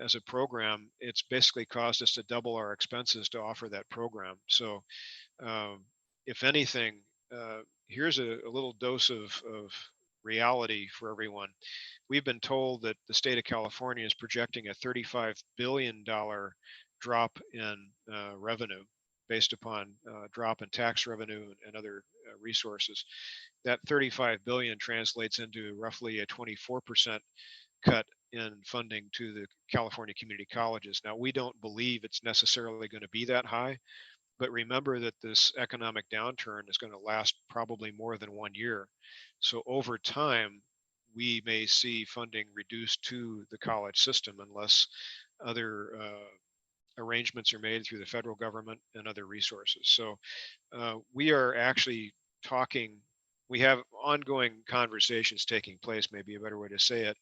as a program, it's basically caused us to double our expenses to offer that program. So if anything, here's a little dose of reality for everyone. We've been told that the state of California is projecting a $35 billion drop in revenue based upon drop in tax revenue and other resources. That 35 billion translates into roughly a 24% cut in funding to the California community colleges. Now, we don't believe it's necessarily going to be that high, but remember that this economic downturn is going to last probably more than 1 year. So over time, we may see funding reduced to the college system unless other arrangements are made through the federal government and other resources. So we are actually talking, we have ongoing conversations taking place, maybe a better way to say it,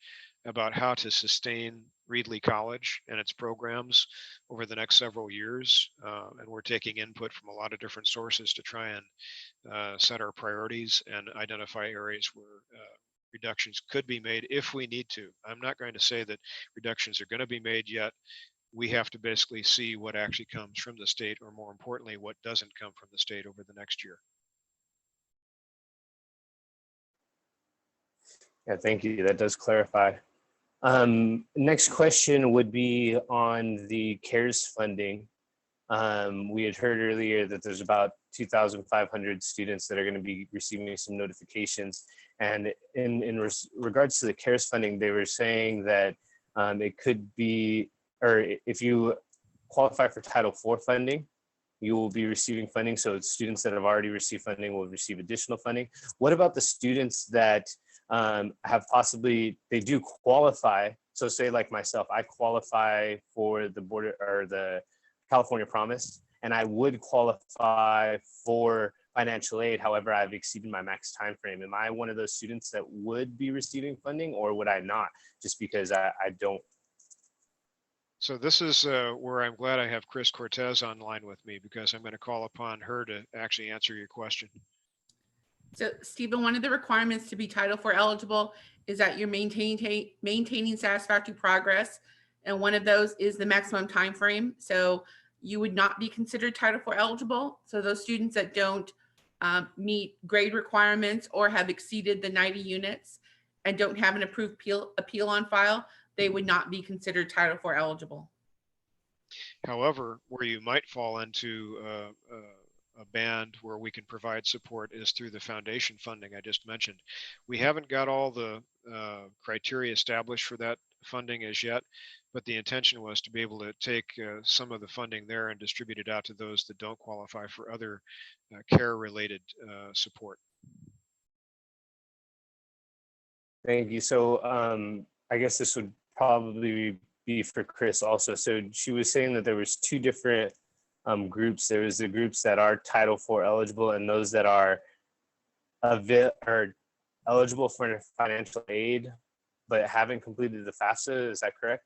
about how to sustain Reedley College and its programs over the next several years. And we're taking input from a lot of different sources to try and set our priorities and identify areas where reductions could be made if we need to. I'm not going to say that reductions are going to be made yet. We have to basically see what actually comes from the state, or more importantly, what doesn't come from the state over the next year. Yeah, thank you. That does clarify. Next question would be on the CARES funding. We had heard earlier that there's about 2,500 students that are going to be receiving some notifications. And in regards to the CARES funding, they were saying that it could be, or if you qualify for Title IV funding, you will be receiving funding. So students that have already received funding will receive additional funding. What about the students that have possibly, they do qualify? So say like myself, I qualify for the border or the California Promise, and I would qualify for financial aid. However, I've exceeded my max time frame. Am I one of those students that would be receiving funding, or would I not, just because I don't? So this is where I'm glad I have Chris Cortez online with me, because I'm going to call upon her to actually answer your question. So Stephen, one of the requirements to be Title IV eligible is that you're maintaining satisfactory progress. And one of those is the maximum time frame. So you would not be considered Title IV eligible. So those students that don't meet grade requirements or have exceeded the 90 units and don't have an approved appeal on file, they would not be considered Title IV eligible. However, where you might fall into a band where we can provide support is through the foundation funding I just mentioned. We haven't got all the criteria established for that funding as yet, but the intention was to be able to take some of the funding there and distribute it out to those that don't qualify for other care-related support. Thank you. So I guess this would probably be for Chris also. So she was saying that there was two different groups. There was the groups that are Title IV eligible and those that are eligible for financial aid, but haven't completed the FAFSA. Is that correct?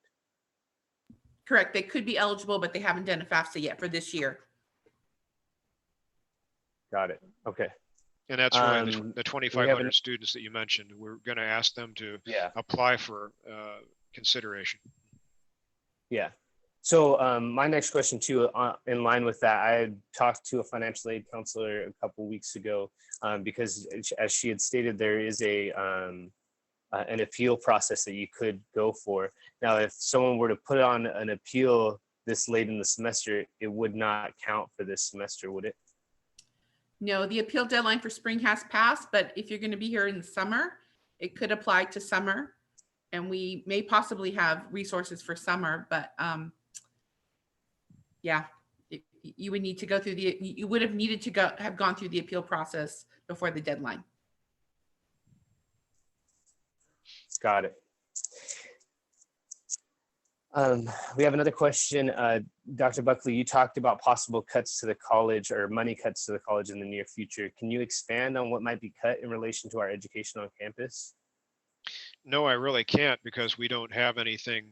Correct. They could be eligible, but they haven't done a FAFSA yet for this year. Got it. Okay. And that's really the 2,500 students that you mentioned. We're going to ask them to apply for consideration. Yeah. So my next question too, in line with that, I had talked to a financial aid counselor a couple weeks ago because, as she had stated, there is an appeal process that you could go for. Now, if someone were to put on an appeal this late in the semester, it would not count for this semester, would it? No, the appeal deadline for spring has passed, but if you're going to be here in the summer, it could apply to summer, and we may possibly have resources for summer, but yeah, you would need to go through you would have needed to have gone through the appeal process before the deadline. Got it. We have another question. Dr. Buckley, you talked about possible cuts to the college or money cuts to the college in the near future. Can you expand on what might be cut in relation to our education on campus? No, I really can't, because we don't have anything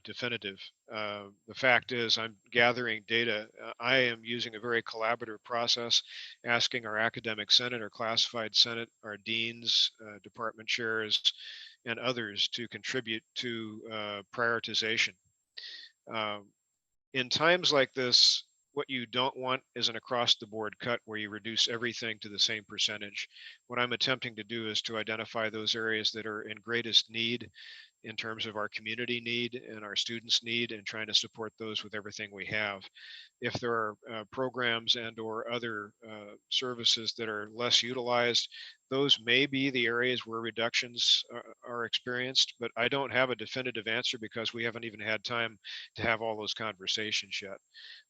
definitive. The fact is, I'm gathering data. I am using a very collaborative process, asking our academic senate, our classified senate, our deans, department chairs, and others to contribute to prioritization. In times like this, what you don't want is an across the board cut where you reduce everything to the same percentage. What I'm attempting to do is to identify those areas that are in greatest need in terms of our community need and our students need, and trying to support those with everything we have. If there are programs and or other services that are less utilized, those may be the areas where reductions are experienced, but I don't have a definitive answer because we haven't even had time to have all those conversations yet.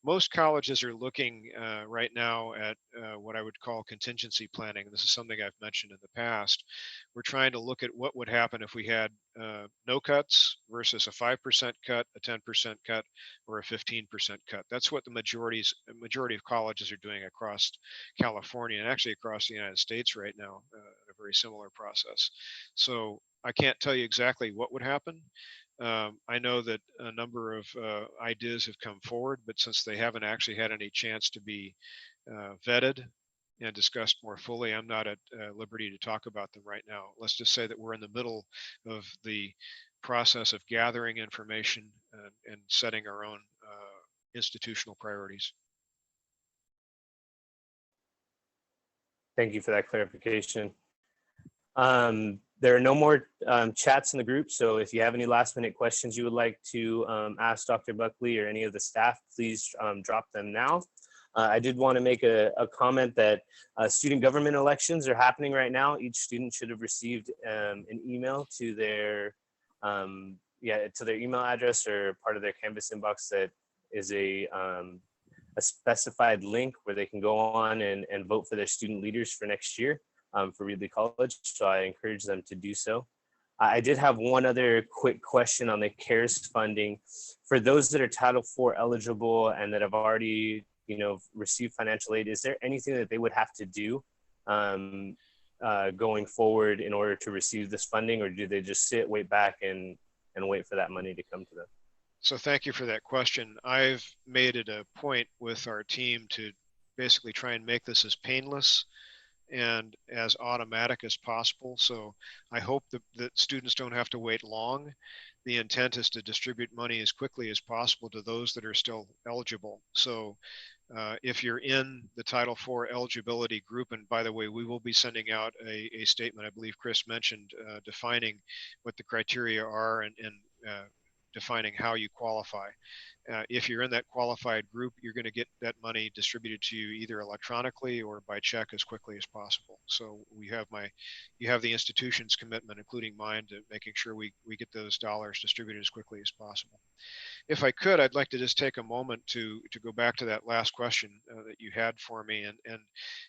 Most colleges are looking right now at what I would call contingency planning. This is something I've mentioned in the past. We're trying to look at what would happen if we had no cuts versus a 5% cut, a 10% cut, or a 15% cut. That's what the majority of colleges are doing across California and actually across the United States right now, a very similar process. So I can't tell you exactly what would happen. I know that a number of ideas have come forward, but since they haven't actually had any chance to be vetted and discussed more fully, I'm not at liberty to talk about them right now. Let's just say that we're in the middle of the process of gathering information and setting our own institutional priorities. Thank you for that clarification. There are no more chats in the group, so if you have any last minute questions you would like to ask Dr. Buckley or any of the staff, please drop them now. I did want to make a comment that student government elections are happening right now. Each student should have received an email to their email address or part of their Canvas inbox that is a specified link where they can go on and vote for their student leaders for next year for Reedley College. So I encourage them to do so. I did have one other quick question on the CARES funding. For those that are Title IV eligible and that have already received financial aid, is there anything that they would have to do going forward in order to receive this funding, or do they just sit, wait back and wait for that money to come to them? So thank you for that question. I've made it a point with our team to basically try and make this as painless and as automatic as possible. So I hope that students don't have to wait long. The intent is to distribute money as quickly as possible to those that are still eligible. So if you're in the Title IV eligibility group, and by the way, we will be sending out a statement, I believe Chris mentioned, defining what the criteria are and defining how you qualify. If you're in that qualified group, you're going to get that money distributed to you either electronically or by check as quickly as possible. So you have the institution's commitment, including mine, to making sure we get those dollars distributed as quickly as possible. If I could, I'd like to just take a moment to go back to that last question that you had for me and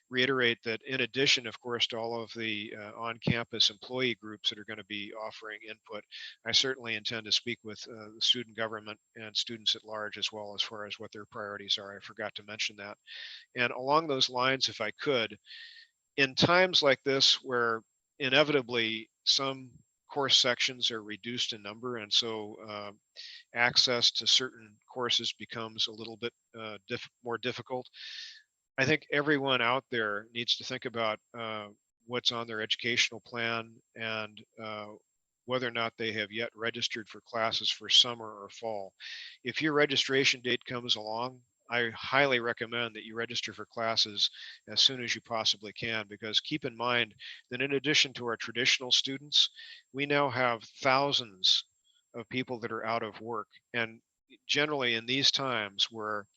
reiterate that in addition, of course, to all of the on-campus employee groups that are going to be offering input, I certainly intend to speak with the student government and students at large as well, as far as what their priorities are. I forgot to mention that. And along those lines, if I could, in times like this where inevitably some course sections are reduced in number, and so access to certain courses becomes a little bit more difficult, I think everyone out there needs to think about what's on their educational plan and whether or not they have yet registered for classes for summer or fall. If your registration date comes along, I highly recommend that you register for classes as soon as you possibly can, because keep in mind that in addition to our traditional students, we now have thousands of people that are out of work. And generally in these times where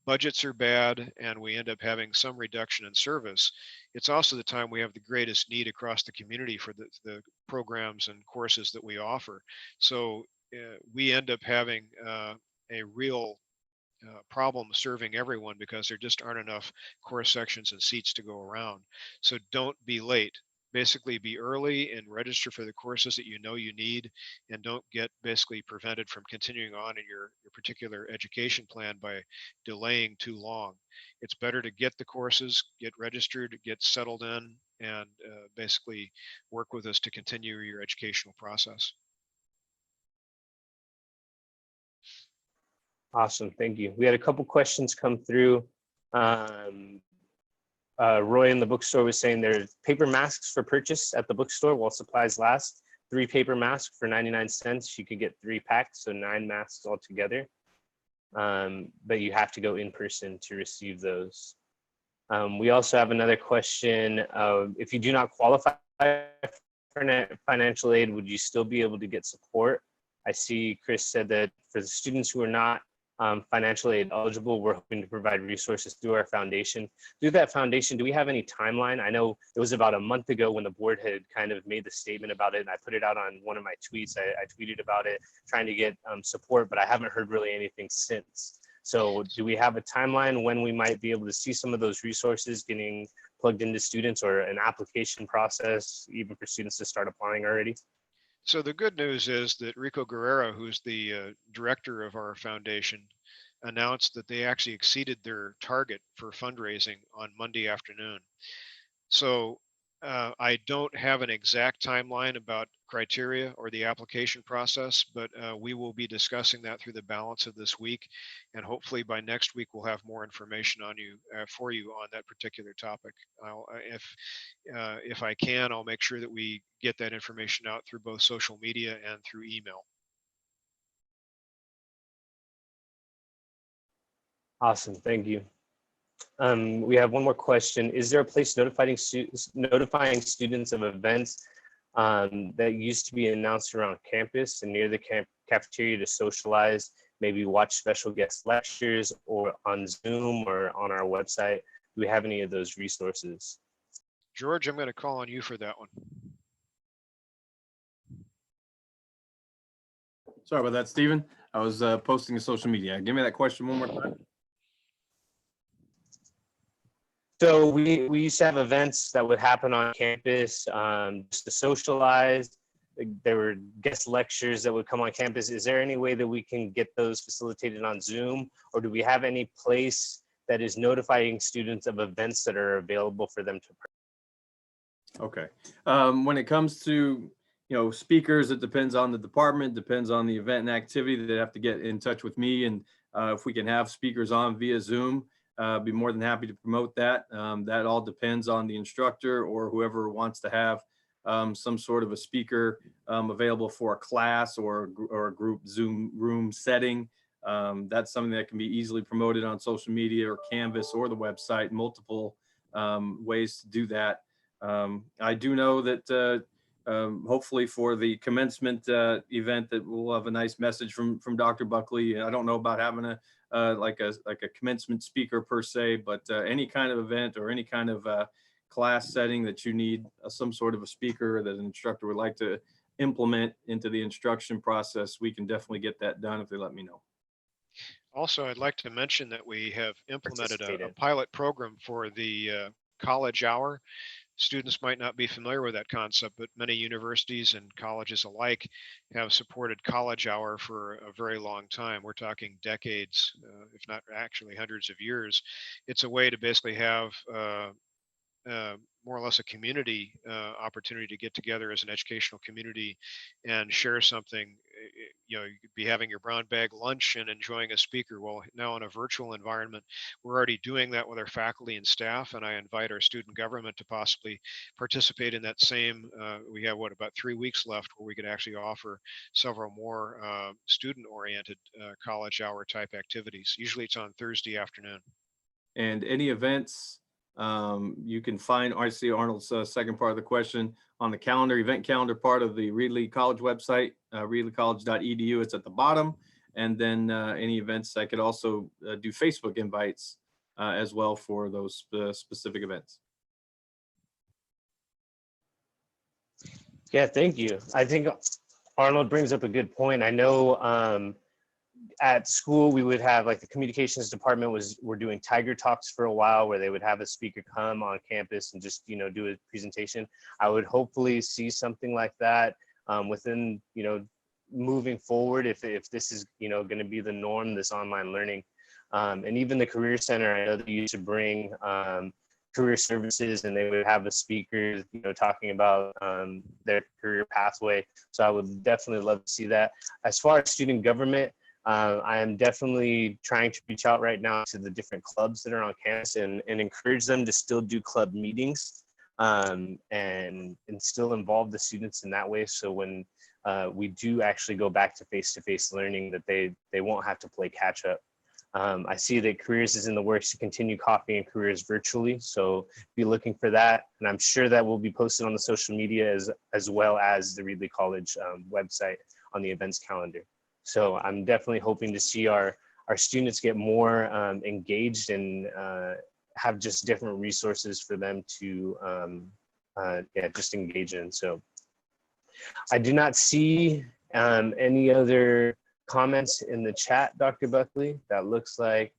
budgets are bad and we end up having some reduction in service, it's also the time we have the greatest need across the community for the programs and courses that we offer. So we end up having a real problem serving everyone because there just aren't enough course sections and seats to go around. So don't be late. Basically be early and register for the courses that you know you need, and don't get basically prevented from continuing on in your particular education plan by delaying too long. It's better to get the courses, get registered, get settled in, and basically work with us to continue your educational process. Awesome, thank you. We had a couple questions come through. Roy in the bookstore was saying there's paper masks for purchase at the bookstore while supplies last. 3 paper masks for 99 cents. You could get 3 packs, so 9 masks altogether. But you have to go in person to receive those. We also have another question. If you do not qualify for financial aid, would you still be able to get support? I see Chris said that for the students who are not financial aid eligible, we're hoping to provide resources through our foundation. Through that foundation, do we have any timeline? I know it was about a month ago when the board had kind of made the statement about it, and I put it out on one of my tweets. I tweeted about it, trying to get support, but I haven't heard really anything since. So do we have a timeline when we might be able to see some of those resources getting plugged into students, or an application process, even for students to start applying already? So the good news is that Rico Guerrero, who's the director of our foundation, announced that they actually exceeded their target for fundraising on Monday afternoon. So I don't have an exact timeline about criteria or the application process, but we will be discussing that through the balance of this week. And hopefully by next week, we'll have more information on you for you on that particular topic. If I can, I'll make sure that we get that information out through both social media and through email. Awesome, thank you. We have one more question. Is there a place notifying students of events that used to be announced around campus and near the cafeteria to socialize, maybe watch special guest lectures, or on Zoom or on our website? Do we have any of those resources? George, I'm going to call on you for that one. Sorry about that, Stephen. I was posting to social media. Give me that question one more time. So we used to have events that would happen on campus just to socialize. There were guest lectures that would come on campus. Is there any way that we can get those facilitated on Zoom, or do we have any place that is notifying students of events that are available for them to? Okay. When it comes to speakers, it depends on the department, depends on the event and activity. They have to get in touch with me, and if we can have speakers on via Zoom, be more than happy to promote that. That all depends on the instructor or whoever wants to have some sort of a speaker available for a class or a group Zoom room setting. That's something that can be easily promoted on social media or Canvas or the website. Multiple ways to do that. I do know that hopefully for the commencement event, that we'll have a nice message from Dr. Buckley. I don't know about having a like a commencement speaker per se, but any kind of event or any kind of class setting that you need some sort of a speaker that an instructor would like to implement into the instruction process, we can definitely get that done if they let me know. Also, I'd like to mention that we have implemented a pilot program for the college hour. Students might not be familiar with that concept, but many universities and colleges alike have supported college hour for a very long time. We're talking decades, if not actually hundreds of years. It's a way to basically have more or less a community opportunity to get together as an educational community and share something. You could be having your brown bag lunch and enjoying a speaker. Well, now in a virtual environment, we're already doing that with our faculty and staff, and I invite our student government to possibly participate in that same. We have about 3 weeks left where we could actually offer several more student-oriented college hour type activities. Usually it's on Thursday afternoon. And any events you can find, I see Arnold's second part of the question, on the calendar, event calendar part of the Reedley College website, reedleycollege.edu. It's at the bottom. And then any events, I could also do Facebook invites as well for those specific events. Yeah, thank you. I think Arnold brings up a good point. I know at school we would have, like, the communications department were doing Tiger Talks for a while, where they would have a speaker come on campus and just do a presentation. I would hopefully see something like that within moving forward, if this is going to be the norm, this online learning. And even the Career Center, I know they used to bring career services, and they would have a speaker talking about their career pathway. So I would definitely love to see that. As far as student government, I am definitely trying to reach out right now to the different clubs that are on campus and encourage them to still do club meetings. and still involve the students in that way. So when we do actually go back to face-to-face learning, that they won't have to play catch up. I see that Careers is in the works to continue copying Careers virtually, so be looking for that. And I'm sure that will be posted on the social media as well as the Reedley College website on the events calendar. So I'm definitely hoping to see our students get more engaged and have just different resources for them to just engage in. So I do not see any other comments in the chat, Dr. Buckley. That looks like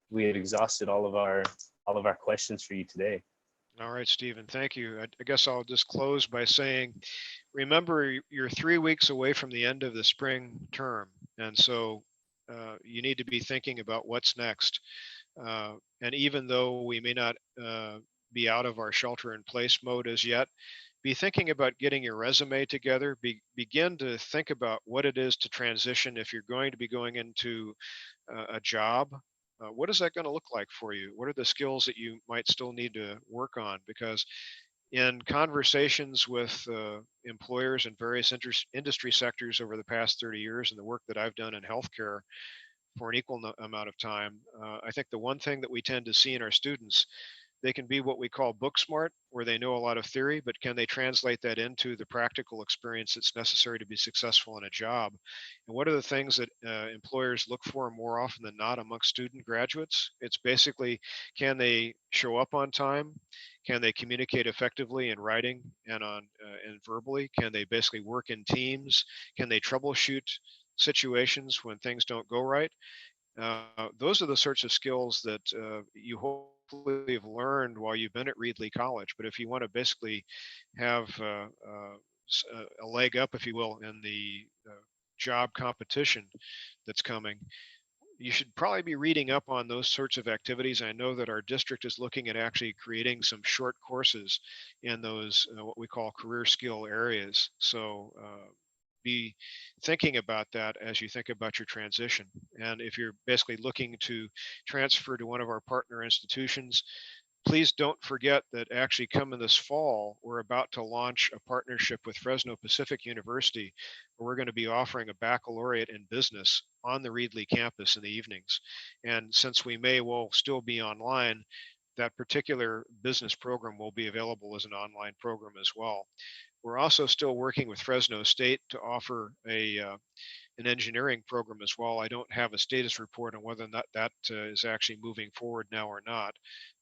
we had exhausted all of our questions for you today. All right, Stephen, thank you. I guess I'll just close by saying, remember, you're 3 weeks away from the end of the spring term. And so you need to be thinking about what's next. And even though we may not be out of our shelter in place mode as yet, be thinking about getting your resume together. Begin to think about what it is to transition if you're going to be going into a job. What is that going to look like for you? What are the skills that you might still need to work on? Because in conversations with employers in various industry sectors over the past 30 years and the work that I've done in healthcare for an equal amount of time, I think the one thing that we tend to see in our students, they can be what we call book smart, where they know a lot of theory, but can they translate that into the practical experience that's necessary to be successful in a job? And what are the things that employers look for more often than not amongst student graduates? It's basically, can they show up on time? Can they communicate effectively in writing and and verbally? Can they basically work in teams? Can they troubleshoot situations when things don't go right? Those are the sorts of skills that you hopefully have learned while you've been at Reedley College. But if you want to basically have a leg up, if you will, in the job competition that's coming, you should probably be reading up on those sorts of activities. I know that our district is looking at actually creating some short courses in those what we call career skill areas. So be thinking about that as you think about your transition. And if you're basically looking to transfer to one of our partner institutions, please don't forget that actually coming this fall, we're about to launch a partnership with Fresno Pacific University, where we're going to be offering a baccalaureate in business on the Reedley campus in the evenings. And since we may well still be online, that particular business program will be available as an online program as well. We're also still working with Fresno State to offer an engineering program as well. I don't have a status report on whether or not that is actually moving forward now or not,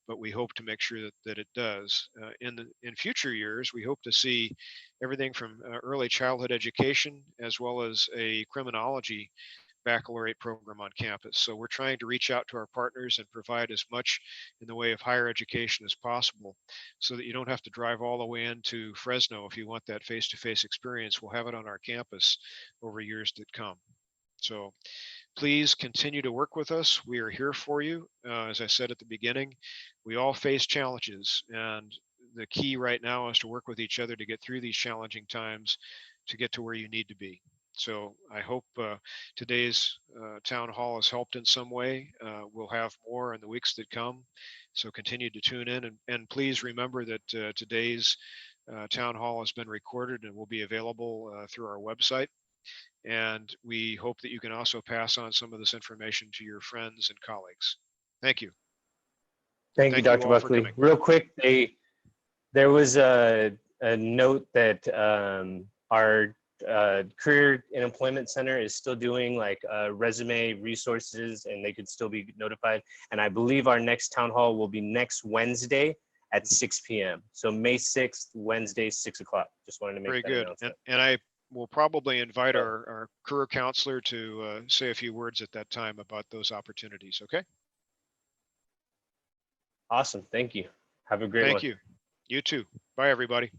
but we hope to make sure that it does. In future years, we hope to see everything from early childhood education as well as a criminology baccalaureate program on campus. So we're trying to reach out to our partners and provide as much in the way of higher education as possible so that you don't have to drive all the way into Fresno if you want that face-to-face experience. We'll have it on our campus over years that come. So please continue to work with us. We are here for you. As I said at the beginning, we all face challenges, and the key right now is to work with each other to get through these challenging times to get to where you need to be. So I hope today's town hall has helped in some way. We'll have more in the weeks that come. So continue to tune in, and please remember that today's town hall has been recorded and will be available through our website. And we hope that you can also pass on some of this information to your friends and colleagues. Thank you. Thank you, Dr. Buckley. Real quick, there was a note that our Career and Employment Center is still doing like resume resources, and they could still be notified. And I believe our next town hall will be next Wednesday at 6 p.m. So May 6th, Wednesday, 6 o'clock. Just wanted to make that announcement. And I will probably invite our career counselor to say a few words at that time about those opportunities. Okay. Awesome. Thank you. Have a great one. Thank you. You too. Bye, everybody.